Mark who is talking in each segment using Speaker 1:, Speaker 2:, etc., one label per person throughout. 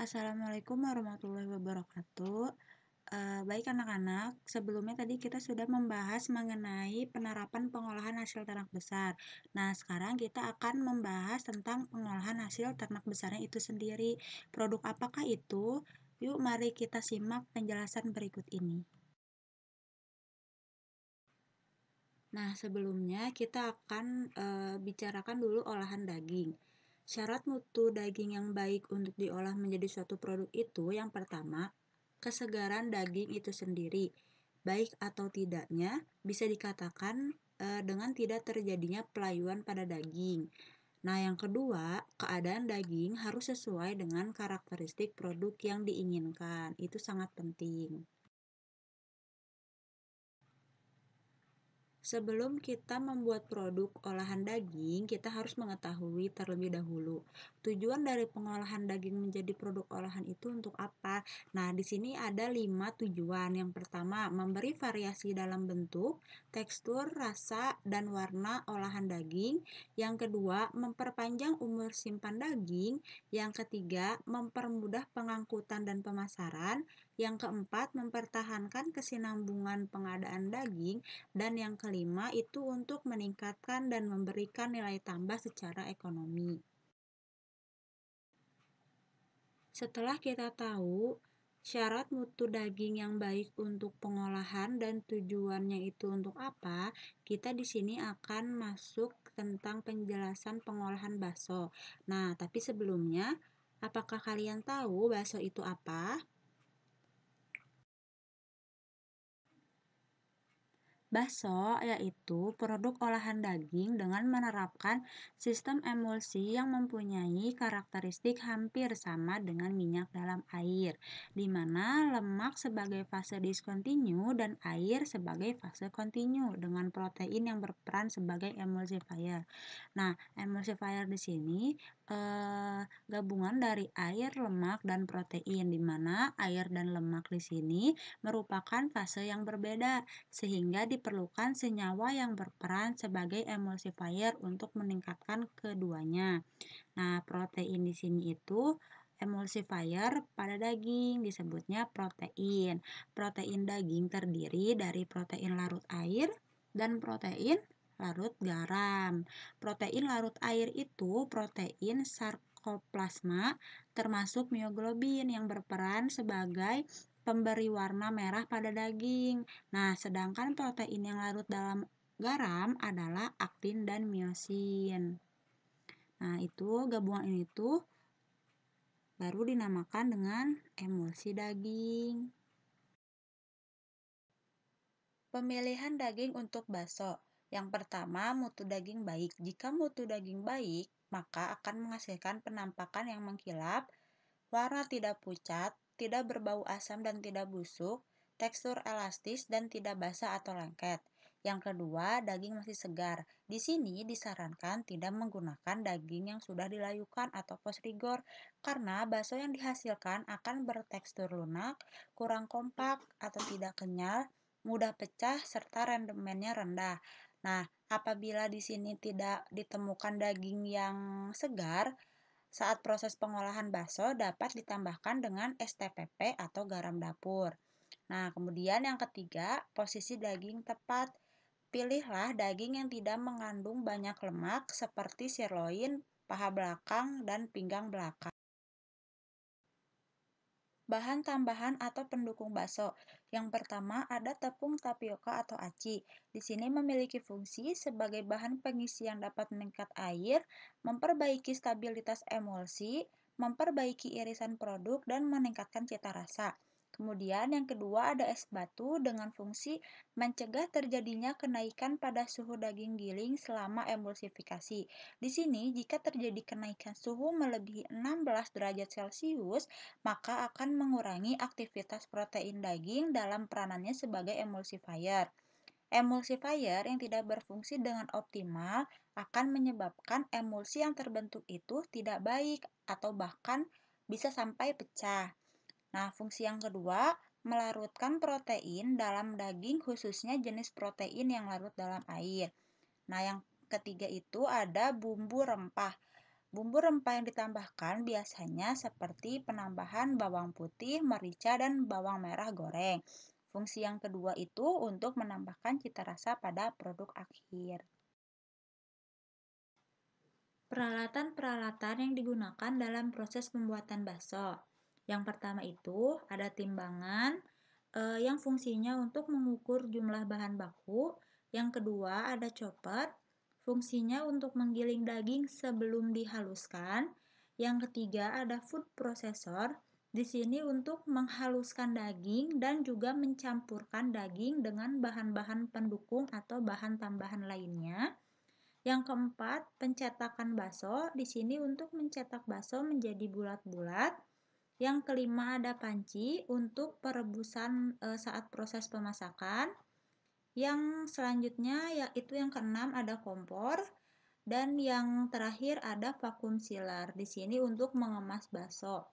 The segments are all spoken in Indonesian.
Speaker 1: Assalamualaikum warahmatullahi wabarakatuh. Baik anak-anak, sebelumnya tadi kita sudah membahas mengenai penerapan pengolahan hasil ternak besar. Nah, sekarang kita akan membahas tentang pengolahan hasil ternak besarnya itu sendiri. Produk apakah itu? Yuk, mari kita simak penjelasan berikut ini. Nah, sebelumnya kita akan bicarakan dulu olahan daging. Syarat mutu daging yang baik untuk diolah menjadi suatu produk itu yang pertama, kesegaran daging itu sendiri. Baik atau tidaknya bisa dikatakan dengan tidak terjadinya pelayuan pada daging. Nah, yang kedua, keadaan daging harus sesuai dengan karakteristik produk yang diinginkan. Itu sangat penting. Sebelum kita membuat produk olahan daging, kita harus mengetahui terlebih dahulu tujuan dari pengolahan daging menjadi produk olahan itu untuk apa. Nah, di sini ada 5 tujuan. Yang pertama, memberi variasi dalam bentuk, tekstur, rasa, dan warna olahan daging. Yang kedua, memperpanjang umur simpan daging. Yang ketiga, mempermudah pengangkutan dan pemasaran. Yang keempat, mempertahankan kesinambungan pengadaan daging. Dan yang kelima itu untuk meningkatkan dan memberikan nilai tambah secara ekonomi. Setelah kita tahu syarat mutu daging yang baik untuk pengolahan dan tujuannya itu untuk apa, kita di sini akan masuk tentang penjelasan pengolahan bakso. Nah, tapi sebelumnya, apakah kalian tahu bakso itu apa? Bakso yaitu produk olahan daging dengan menerapkan sistem emulsi yang mempunyai karakteristik hampir sama dengan minyak dalam air, di mana lemak sebagai fase diskontinu dan air sebagai fase kontinu dengan protein yang berperan sebagai emulsifier. Nah, emulsifier di sini gabungan dari air, lemak, dan protein, di mana air dan lemak di sini merupakan fase yang berbeda, sehingga diperlukan senyawa yang berperan sebagai emulsifier untuk meningkatkan keduanya. Nah, protein di sini itu emulsifier pada daging disebutnya protein. Protein daging terdiri dari protein larut air dan protein larut garam. Protein larut air itu protein sarkoplasma termasuk mioglobin yang berperan sebagai pemberi warna merah pada daging. Nah, sedangkan protein yang larut dalam garam adalah aktin dan miosin. Nah, itu gabungan ini tuh baru dinamakan dengan emulsi daging. Pemilihan daging untuk bakso. Yang pertama, mutu daging baik. Jika mutu daging baik, maka akan menghasilkan penampakan yang mengkilap, warna tidak pucat, tidak berbau asam dan tidak busuk, tekstur elastis dan tidak basah atau lengket. Yang kedua, daging masih segar. Di sini disarankan tidak menggunakan daging yang sudah dilayukan atau post rigor karena bakso yang dihasilkan akan bertekstur lunak, kurang kompak atau tidak kenyal, mudah pecah serta rendemennya rendah. Nah, apabila di sini tidak ditemukan daging yang segar, saat proses pengolahan bakso dapat ditambahkan dengan STPP atau garam dapur. Nah, kemudian yang ketiga, posisi daging tepat. Pilihlah daging yang tidak mengandung banyak lemak seperti sirloin, paha belakang, dan pinggang belakang. Bahan tambahan atau pendukung bakso. Yang pertama ada tepung tapioka atau aci. Di sini memiliki fungsi sebagai bahan pengisi yang dapat meningkat air, memperbaiki stabilitas emulsi, memperbaiki irisan produk, dan meningkatkan cita rasa. Kemudian yang kedua ada es batu dengan fungsi mencegah terjadinya kenaikan pada suhu daging giling selama emulsifikasi. Di sini jika terjadi kenaikan suhu melebihi 16 derajat Celcius, maka akan mengurangi aktivitas protein daging dalam peranannya sebagai emulsifier. Emulsifier yang tidak berfungsi dengan optimal akan menyebabkan emulsi yang terbentuk itu tidak baik atau bahkan bisa sampai pecah. Nah, fungsi yang kedua, melarutkan protein dalam daging khususnya jenis protein yang larut dalam air. Nah, yang ketiga itu ada bumbu rempah. Bumbu rempah yang ditambahkan biasanya seperti penambahan bawang putih, merica, dan bawang merah goreng. Fungsi yang kedua itu untuk menambahkan cita rasa pada produk akhir. Peralatan-peralatan yang digunakan dalam proses pembuatan bakso. Yang pertama itu ada timbangan yang fungsinya untuk mengukur jumlah bahan baku. Yang kedua ada chopper, fungsinya untuk menggiling daging sebelum dihaluskan. Yang ketiga ada food processor, di sini untuk menghaluskan daging dan juga mencampurkan daging dengan bahan-bahan pendukung atau bahan tambahan lainnya. Yang keempat, pencetakan bakso. Di sini untuk mencetak bakso menjadi bulat-bulat. Yang kelima ada panci untuk perebusan saat proses pemasakan. Yang selanjutnya yaitu yang keenam ada kompor dan yang terakhir ada vacuum sealer. Di sini untuk mengemas bakso.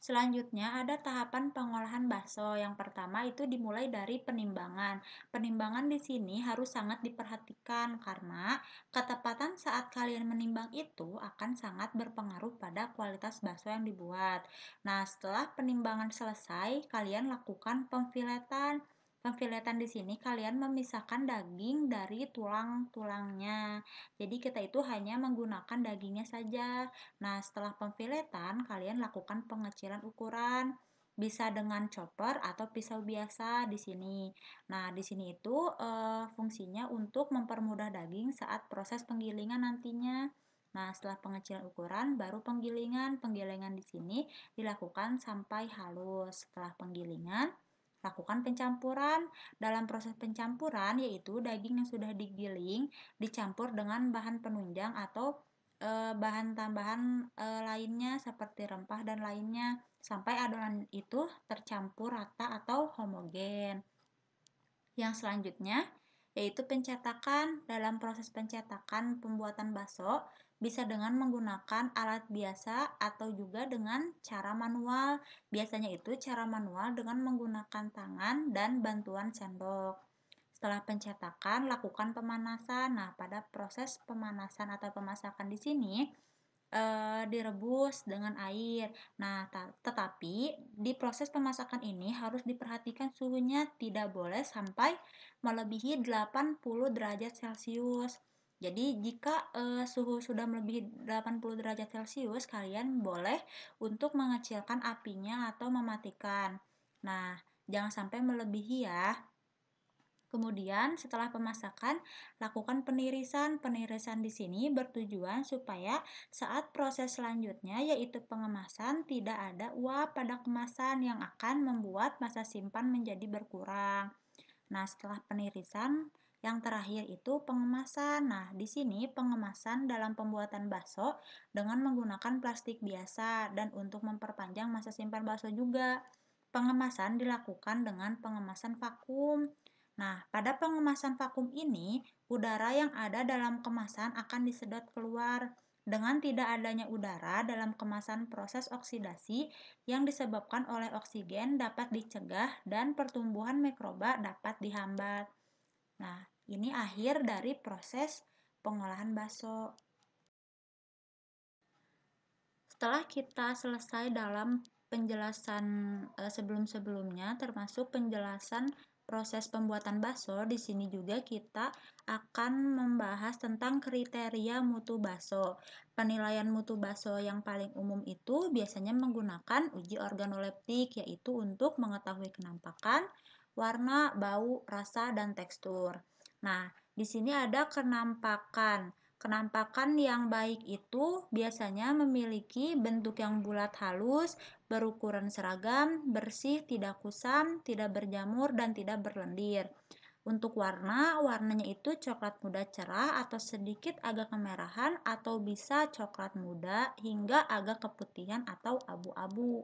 Speaker 1: Selanjutnya ada tahapan pengolahan bakso. Yang pertama itu dimulai dari penimbangan. Penimbangan di sini harus sangat diperhatikan karena ketepatan saat kalian menimbang itu akan sangat berpengaruh pada kualitas bakso yang dibuat. Nah, setelah penimbangan selesai, kalian lakukan pemfiletan. Pemfiletan di sini kalian memisahkan daging dari tulang-tulangnya. Jadi kita itu hanya menggunakan dagingnya saja. Nah, setelah pemfiletan, kalian lakukan pengecilan ukuran. Bisa dengan chopper atau pisau biasa di sini. Nah, di sini itu fungsinya untuk mempermudah daging saat proses penggilingan nantinya. Nah, setelah pengecilan ukuran, baru penggilingan. Penggilingan di sini dilakukan sampai halus. Setelah penggilingan, lakukan pencampuran. Dalam proses pencampuran, yaitu daging yang sudah digiling dicampur dengan bahan penunjang atau bahan tambahan lainnya seperti rempah dan lainnya sampai adonan itu tercampur rata atau homogen. Yang selanjutnya yaitu pencetakan. Dalam proses pencetakan pembuatan bakso bisa dengan menggunakan alat biasa atau juga dengan cara manual. Biasanya itu cara manual dengan menggunakan tangan dan bantuan sendok. Setelah pencetakan, lakukan pemanasan. Nah, pada proses pemanasan atau pemasakan di sini direbus dengan air. Nah, tetapi di proses pemasakan ini harus diperhatikan suhunya tidak boleh sampai melebihi 80 derajat Celcius. Jadi, jika suhu sudah melebihi 80 derajat Celcius, kalian boleh untuk mengecilkan apinya atau mematikan. Nah, jangan sampai melebihi ya. Kemudian setelah pemasakan, lakukan penirisan. Penirisan di sini bertujuan supaya saat proses selanjutnya yaitu pengemasan tidak ada uap pada kemasan yang akan membuat masa simpan menjadi berkurang. Nah, setelah penirisan yang terakhir itu pengemasan. Nah, di sini pengemasan dalam pembuatan bakso dengan menggunakan plastik biasa dan untuk memperpanjang masa simpan bakso juga. Pengemasan dilakukan dengan pengemasan vakum. Nah, pada pengemasan vakum ini, udara yang ada dalam kemasan akan disedot keluar. Dengan tidak adanya udara dalam kemasan, proses oksidasi yang disebabkan oleh oksigen dapat dicegah dan pertumbuhan mikroba dapat dihambat. Nah, ini akhir dari proses pengolahan bakso. Setelah kita selesai dalam penjelasan sebelum-sebelumnya, termasuk penjelasan proses pembuatan bakso, di sini juga kita akan membahas tentang kriteria mutu bakso. Penilaian mutu bakso yang paling umum itu biasanya menggunakan uji organoleptik, yaitu untuk mengetahui kenampakan, warna, bau, rasa, dan tekstur. Nah, di sini ada kenampakan. Kenampakan yang baik itu biasanya memiliki bentuk yang bulat halus, berukuran seragam, bersih, tidak kusam, tidak berjamur, dan tidak berlendir. Untuk warna, warnanya itu coklat muda cerah atau sedikit agak kemerahan atau bisa coklat muda hingga agak keputihan atau abu-abu.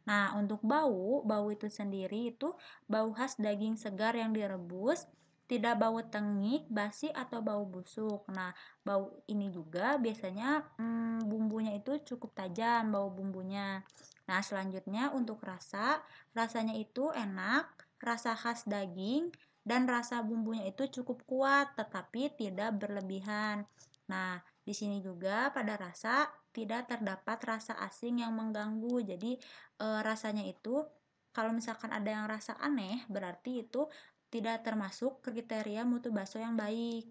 Speaker 1: Nah, untuk bau, bau itu sendiri itu bau khas daging segar yang direbus, tidak bau tengik, basi atau bau busuk. Nah, bau ini juga biasanya bumbunya itu cukup tajam bau bumbunya. Nah, selanjutnya untuk rasa, rasanya itu enak, rasa khas daging dan rasa bumbunya itu cukup kuat tetapi tidak berlebihan. Nah, di sini juga pada rasa tidak terdapat rasa asing yang mengganggu. Jadi, rasanya itu kalau misalkan ada yang rasa aneh, berarti itu tidak termasuk kriteria mutu bakso yang baik.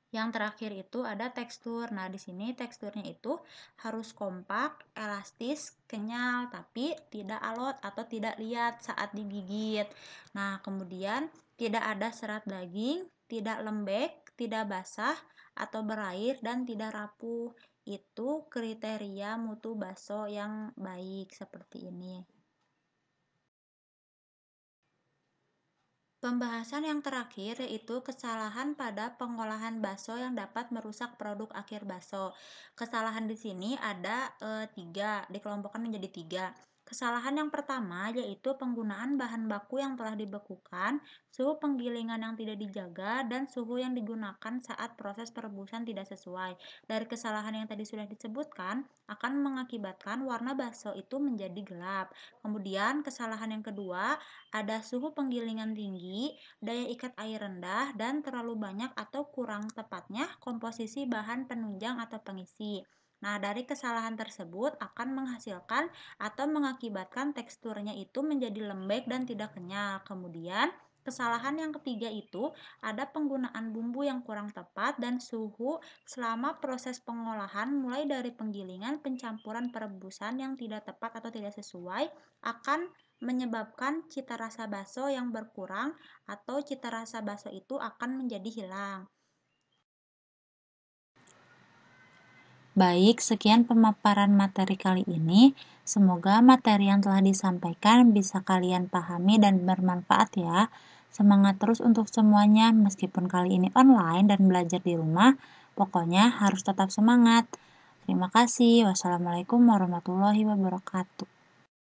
Speaker 1: Yang terakhir itu ada tekstur. Nah, di sini teksturnya itu harus kompak, elastis, kenyal, tapi tidak alot atau tidak liat saat digigit. Nah, kemudian tidak ada serat daging, tidak lembek, tidak basah atau berair, dan tidak rapuh. Itu kriteria mutu bakso yang baik seperti ini. Pembahasan yang terakhir yaitu kesalahan pada pengolahan bakso yang dapat merusak produk akhir bakso. Kesalahan di sini ada tiga, dikelompokkan menjadi tiga. Kesalahan yang pertama yaitu penggunaan bahan baku yang telah dibekukan, suhu penggilingan yang tidak dijaga, dan suhu yang digunakan saat proses perebusan tidak sesuai. Dari kesalahan yang tadi sudah disebutkan, akan mengakibatkan warna bakso itu menjadi gelap. Kemudian kesalahan yang kedua, ada suhu penggilingan tinggi, daya ikat air rendah, dan terlalu banyak atau kurang tepatnya komposisi bahan penunjang atau pengisi. Nah, dari kesalahan tersebut akan menghasilkan atau mengakibatkan teksturnya itu menjadi lembek dan tidak kenyal. Kemudian, kesalahan yang ketiga itu ada penggunaan bumbu yang kurang tepat dan suhu selama proses pengolahan mulai dari penggilingan, pencampuran, perebusan yang tidak tepat atau tidak sesuai akan menyebabkan cita rasa bakso yang berkurang atau cita rasa bakso itu akan menjadi hilang. Baik, sekian pemaparan materi kali ini. Semoga materi yang telah disampaikan bisa kalian pahami dan bermanfaat ya. Semangat terus untuk semuanya, meskipun kali ini online dan belajar di rumah, pokoknya harus tetap semangat. Terima kasih. Wassalamualaikum warahmatullahi wabarakatuh.